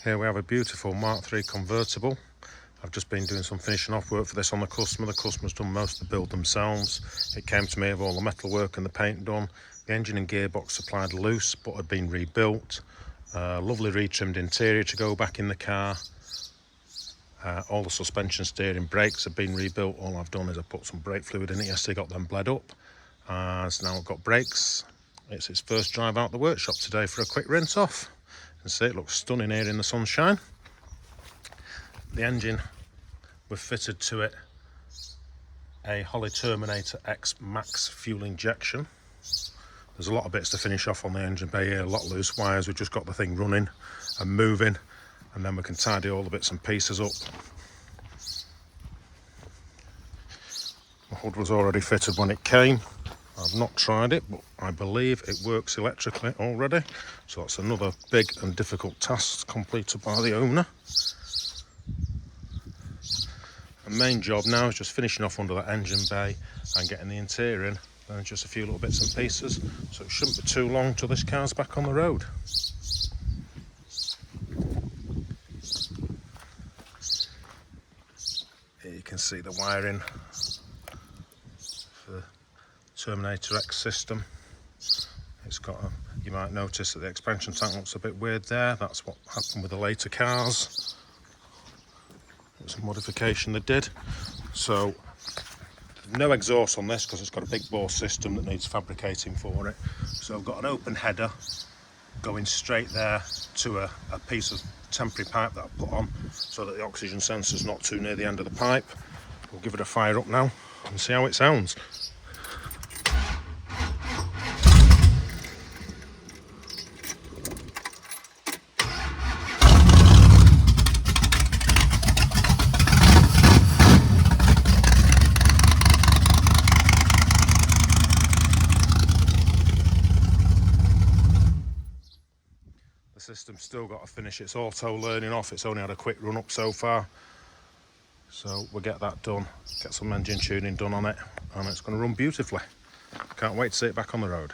Here we have a beautiful Mark III convertible. I've just been doing some finishing off work for this on the customer. The customer's done most of the build themselves. It came to me with all the metal work and the paint done. The engine and gearbox supplied loose but had been rebuilt. Lovely retrimmed interior to go back in the car. All the suspension, steering, brakes have been rebuilt. All I've done is I put some brake fluid in it yesterday, got them bled up. So now I've got brakes. It's its first drive out the workshop today for a quick rinse off. You can see it looks stunning here in the sunshine. The engine, we've fitted to it a Holley Terminator X Max fuel injection. There's a lot of bits to finish off on the engine bay here, a lot of loose wires. We've just got the thing running and moving, and then we can tidy all the bits and pieces up. The hood was already fitted when it came. I've not tried it, but I believe it works electrically already. So that's another big and difficult task completed by the owner. The main job now is just finishing off under that engine bay and getting the interior in. Then just a few little bits and pieces. So it shouldn't be too long till this car's back on the road. Here you can see the wiring for the Terminator X system. It's got a, you might notice that the expansion tank looks a bit weird there. That's what happened with the later cars. It's a modification they did. So no exhaust on this because it's got a big bore system that needs fabricating for it. So I've got an open header going straight there to a piece of temporary pipe that I put on so that the oxygen sensor's not too near the end of the pipe. We'll give it a fire up now and see how it sounds. The system's still got to finish its auto learning off. It's only had a quick run up so far, so we'll get that done, get some engine tuning done on it, and it's going to run beautifully. Can't wait to see it back on the road.